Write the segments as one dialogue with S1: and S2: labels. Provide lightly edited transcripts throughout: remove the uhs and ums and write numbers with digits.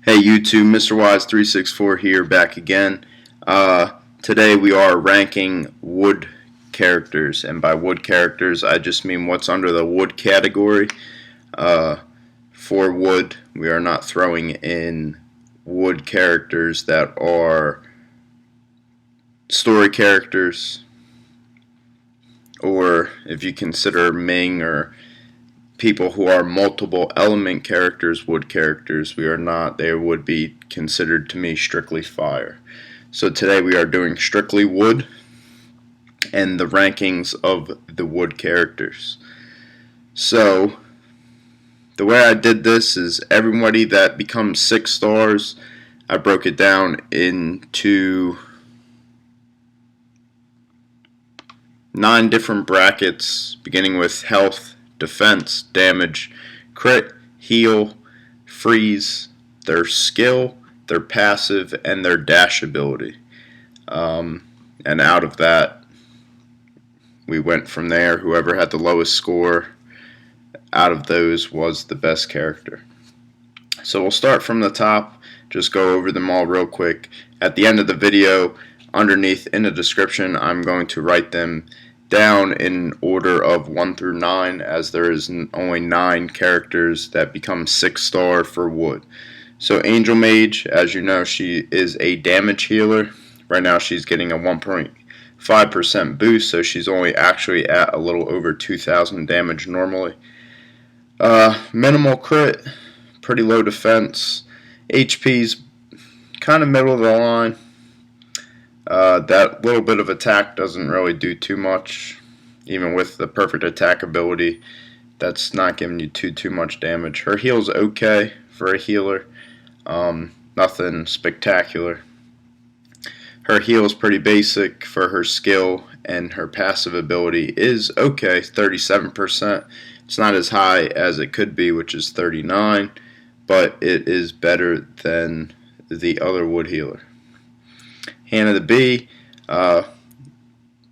S1: Hey YouTube, Mr. Wise364 here, back again. Today we are ranking wood characters, and by wood characters I just mean what's under the wood category. For wood, we are not throwing in wood characters that are story characters, or if you consider Ming or people who are multiple element characters, wood characters, we are not. They would be considered to me strictly fire. So today we are doing strictly wood and the rankings of the wood characters. So the way I did this is everybody that becomes 6 stars, I broke it down into 9 different brackets, beginning with health, defense, damage, crit, heal, freeze, their skill, their passive, and their dash ability. And out of that, we went from there. Whoever had the lowest score out of those was the best character. So we'll start from the top, just go over them all real quick. At the end of the video, underneath in the description, I'm going to write them down in order of 1 through 9, as there is only 9 characters that become 6 star for wood. So Angel Mage, as you know, she is a damage healer. Right now she's getting a 1.5% boost, so she's only actually at a little over 2,000 damage normally. Minimal crit, pretty low defense, HP's kind of middle of the line. That little bit of attack doesn't really do too much. Even with the perfect attack ability, that's not giving you too much damage. Her heal's okay for a healer. Nothing spectacular. Her heal is pretty basic for her skill, and her passive ability is okay, 37%. It's not as high as it could be, which is 39, but it is better than the other wood healer. Hani The Bee,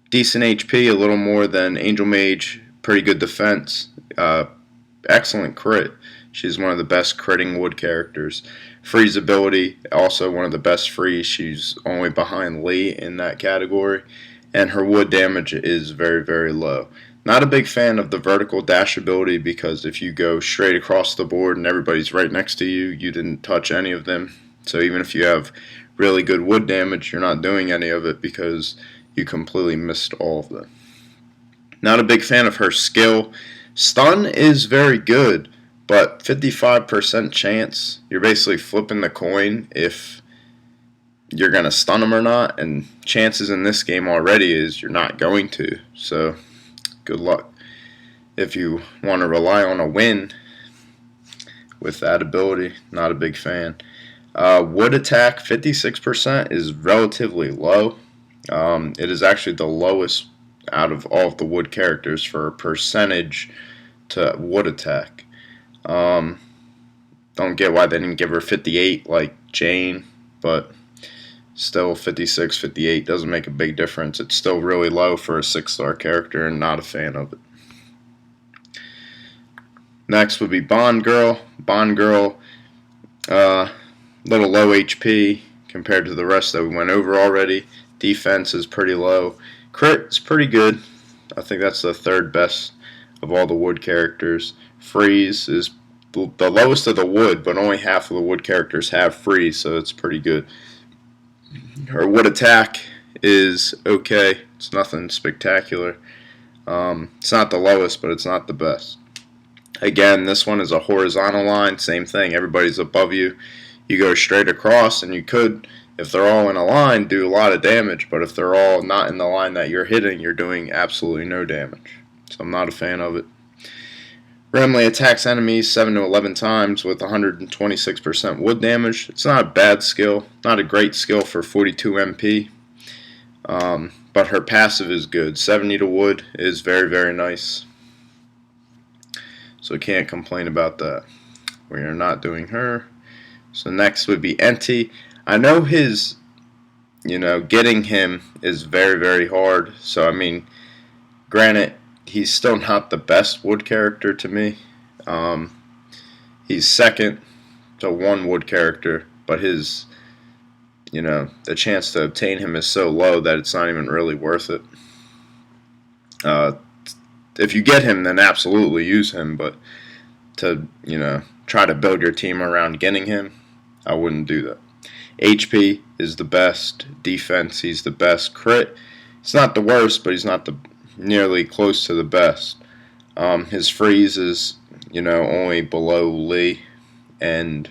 S1: decent HP, a little more than Angel Mage, pretty good defense, excellent crit. She's one of the best critting wood characters. Freeze ability, also one of the best freeze. She's only behind Lee in that category, and her wood damage is very low. Not a big fan of the vertical dash ability, because if you go straight across the board and everybody's right next to you, you didn't touch any of them. So even if you have really good wood damage, you're not doing any of it because you completely missed all of them. Not a big fan of her skill. Stun is very good, but 55% chance, you're basically flipping the coin if you're going to stun them or not, and chances in this game already is you're not going to, so good luck if you want to rely on a win with that ability. Not a big fan. Wood attack, 56%, is relatively low. It is actually the lowest out of all of the wood characters for a percentage to wood attack. Don't get why they didn't give her 58 like Jane, but still 56, 58 doesn't make a big difference. It's still really low for a 6-star character, and not a fan of it. Next would be Bond Girl. Bond Girl, little low HP compared to the rest that we went over already. Defense is pretty low. Crit is pretty good. I think that's the 3rd best of all the wood characters. Freeze is the lowest of the wood, but only half of the wood characters have freeze, so it's pretty good. Her wood attack is okay. It's nothing spectacular. It's not the lowest, but it's not the best. Again, this one is a horizontal line. Same thing. Everybody's above you. You go straight across, and you could, if they're all in a line, do a lot of damage. But if they're all not in the line that you're hitting, you're doing absolutely no damage. So I'm not a fan of it. Randomly attacks enemies 7 to 11 times with 126% wood damage. It's not a bad skill. Not a great skill for 42 MP. But her passive is good. 70 to wood is very nice. So can't complain about that. We are not doing her. So next would be Ente. I know his, getting him is very hard. So I mean, granted, he's still not the best wood character to me. He's second a 1 wood character, but his, the chance to obtain him is so low that it's not even really worth it. If you get him, then absolutely use him, but to, try to build your team around getting him, I wouldn't do that. HP is the best. Defense, he's the best. Crit, it's not the worst, but he's not nearly close to the best. His freeze is, only below Lee and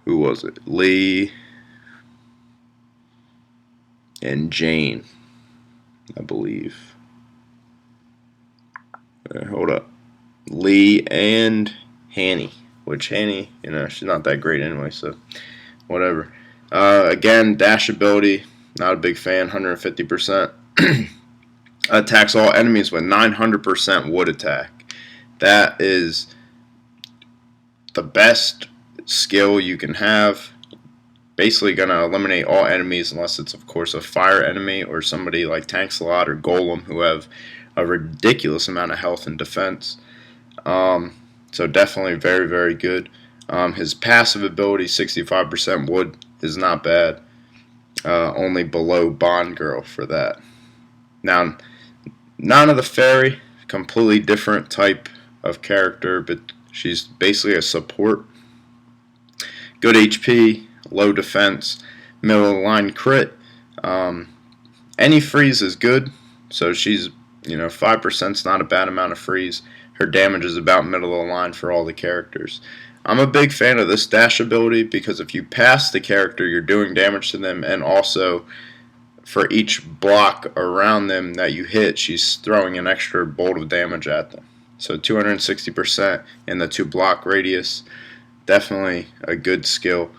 S1: who was it? Lee and Jane, I believe. Hold up. Lee and Hani, which Hani, she's not that great anyway, so whatever. Again, dash ability, not a big fan, 150%. Attacks all enemies with 900% wood attack. That is the best skill you can have. Basically going to eliminate all enemies unless it's, of course, a fire enemy or somebody like Tanks-a-Lot or Golem who have a ridiculous amount of health and defense. So definitely very, very good. His passive ability, 65% wood, is not bad. Only below Bond Girl for that. Now, Nana the Fairy, completely different type of character, but she's basically a support. Good HP, low defense, middle of the line crit. Any freeze is good, so she's 5% is not a bad amount of freeze. Her damage is about middle of the line for all the characters. I'm a big fan of this dash ability because if you pass the character, you're doing damage to them, and also for each block around them that you hit, she's throwing an extra bolt of damage at them. So 260% in the 2-block radius, definitely a good skill,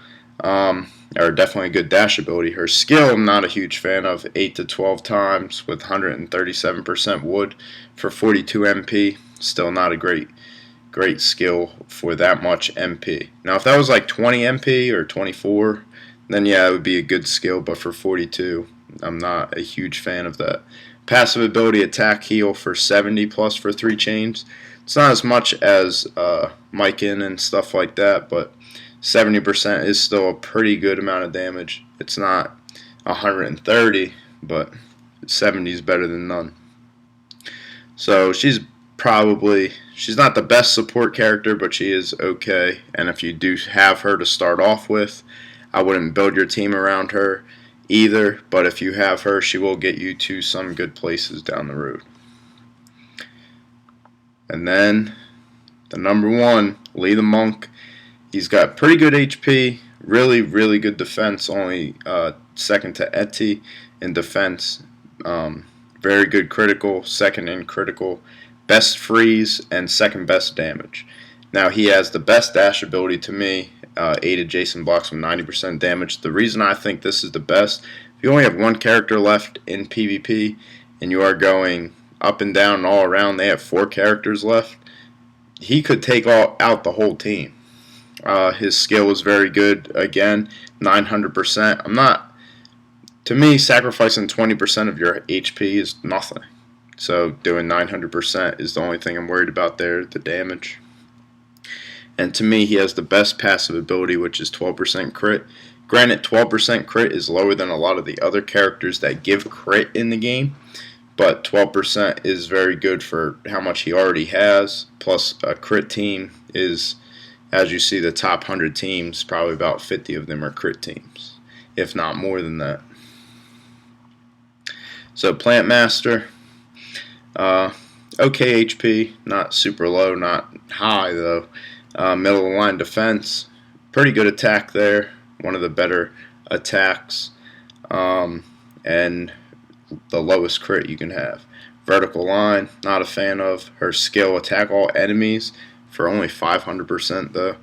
S1: or definitely a good dash ability. Her skill, I'm not a huge fan of, 8 to 12 times with 137% wood for 42 MP. Still not a great skill for that much MP. Now, if that was like 20 MP or 24, then yeah, it would be a good skill, but for 42, I'm not a huge fan of that. Passive ability, attack, heal for 70 plus for 3 chains. It's not as much as Mykin and stuff like that, but 70% is still a pretty good amount of damage. It's not 130, but 70 is better than none. So she's not the best support character, but she is okay. And if you do have her to start off with, I wouldn't build your team around her either, but if you have her, she will get you to some good places down the road. And then the number 1, Lee the Monk. He's got pretty good HP, really, really good defense, only second to Ente in defense. Very good critical, second in critical, best freeze, and second best damage. Now, he has the best dash ability to me, 8 adjacent blocks with 90% damage. The reason I think this is the best, if you only have 1 character left in PvP and you are going up and down and all around, they have 4 characters left, he could take out the whole team. His skill is very good, again, 900%. To me, sacrificing 20% of your HP is nothing. So doing 900% is the only thing I'm worried about there, the damage. And to me, he has the best passive ability, which is 12% crit. Granted, 12% crit is lower than a lot of the other characters that give crit in the game, but 12% is very good for how much he already has. Plus, a crit team is, as you see, the top 100 teams, probably about 50 of them are crit teams, if not more than that. So, Plant Master, okay HP, not super low, not high though. Middle of the line defense, pretty good attack there, one of the better attacks, and the lowest crit you can have. Vertical line, not a fan of. Her skill, attack all enemies for only 500% though,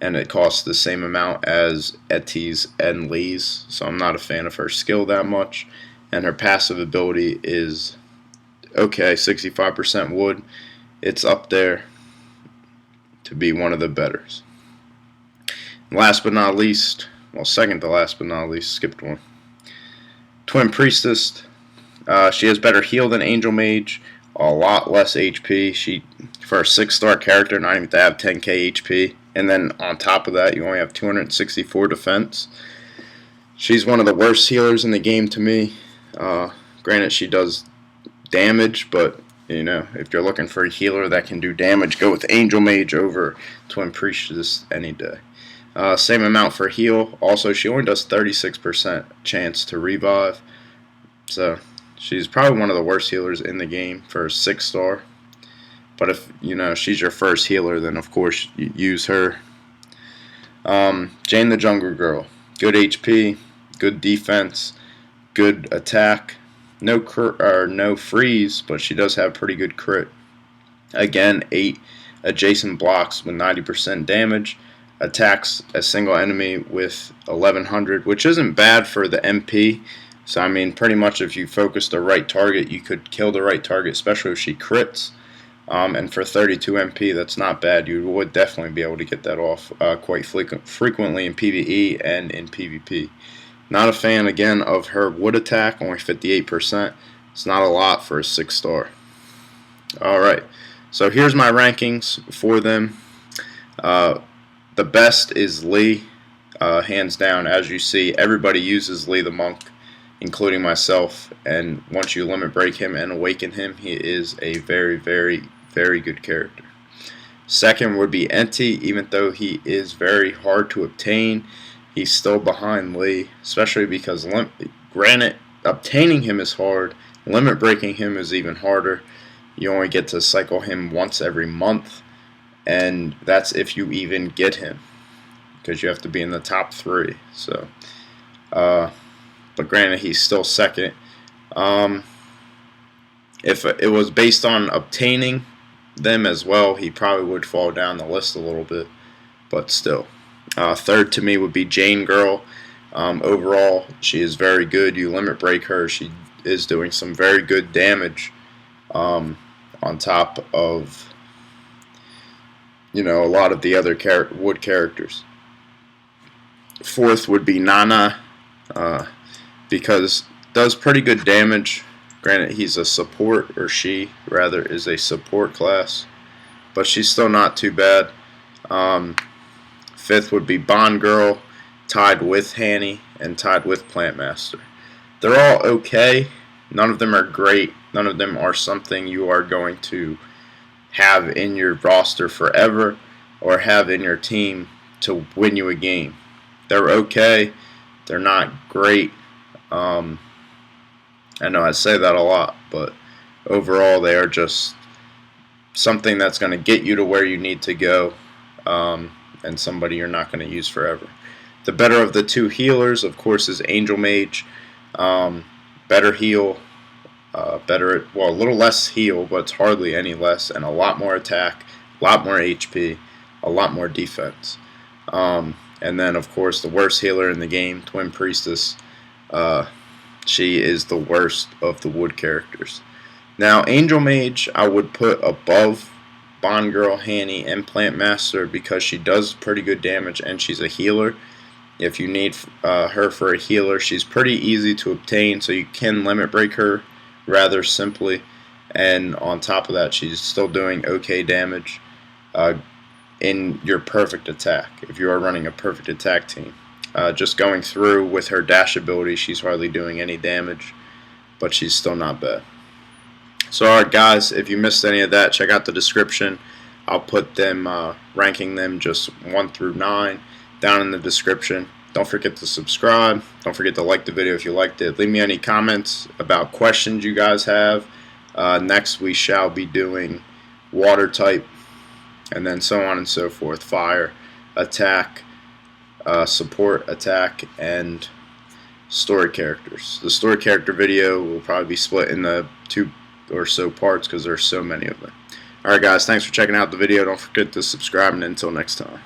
S1: and it costs the same amount as Etty's and Lee's, so I'm not a fan of her skill that much. And her passive ability is okay, 65% wood. It's up there to be one of the betters. Last but not least, well, second to last but not least, skipped one. Twin Priestess. She has better heal than Angel Mage, a lot less HP. She, for a 6-star character, not even to have 10k HP, And then on top of that, you only have 264 defense. She's one of the worst healers in the game to me. Granted, she does damage, but if you're looking for a healer that can do damage, go with Angel Mage over Twin Priestess any day. Same amount for heal. Also, she only does 36% chance to revive. So she's probably one of the worst healers in the game for a 6-star. But if she's your first healer, then of course you use her. Jane the Jungle Girl, good HP, good defense, good attack. No freeze, but she does have pretty good crit. Again, 8 adjacent blocks with 90% damage. Attacks a single enemy with 1100, which isn't bad for the MP. So, I mean, pretty much if you focus the right target, you could kill the right target, especially if she crits. And for 32 MP, that's not bad. You would definitely be able to get that off quite frequently in PvE and in PvP. Not a fan, again, of her wood attack, only 58%. It's not a lot for a 6-star. Alright, so here's my rankings for them. The best is Lee, hands down. As you see, everybody uses Lee the Monk, including myself, and once you limit break him and awaken him, he is a very, very, very good character. Second would be Ente. Even though he is very hard to obtain, he's still behind Lee, especially because, granted, obtaining him is hard, limit breaking him is even harder. You only get to cycle him once every month, and that's if you even get him, because you have to be in the top 3. So, but granted, he's still second. If it was based on obtaining them as well, he probably would fall down the list a little bit, but still. Third to me would be Jane Girl. Overall, she is very good. You limit break her, she is doing some very good damage on top of a lot of the other wood characters. Fourth would be Nana, because does pretty good damage. Granted, he's a support, or she rather is a support class, but she's still not too bad. Fifth would be Bond Girl, tied with Hani and tied with Plant Master. They're all okay. None of them are great. None of them are something you are going to have in your roster forever or have in your team to win you a game. They're okay. They're not great. I know I say that a lot, but overall they are just something that's going to get you to where you need to go, and somebody you're not going to use forever. The better of the two healers, of course, is Angel Mage. Better heal, a little less heal, but it's hardly any less, and a lot more attack, a lot more HP, a lot more defense. And then, of course, the worst healer in the game, Twin Priestess. She is the worst of the wood characters. Now, Angel Mage I would put above Bond Girl, Hani, and Plant Master because she does pretty good damage and she's a healer. If you need her for a healer, she's pretty easy to obtain, so you can limit break her rather simply. And on top of that, she's still doing okay damage in your perfect attack, if you are running a perfect attack team. Just going through with her dash ability, she's hardly doing any damage, but she's still not bad. So alright guys, if you missed any of that, check out the description. I'll put them, ranking them just 1 through 9 down in the description. Don't forget to subscribe. Don't forget to like the video if you liked it. Leave me any comments about questions you guys have. Next we shall be doing water type, and then so on and so forth. Fire, attack, support, attack, and story characters. The story character video will probably be split in the 2 or so parts because there's so many of them. Alright guys, thanks for checking out the video. Don't forget to subscribe, and until next time.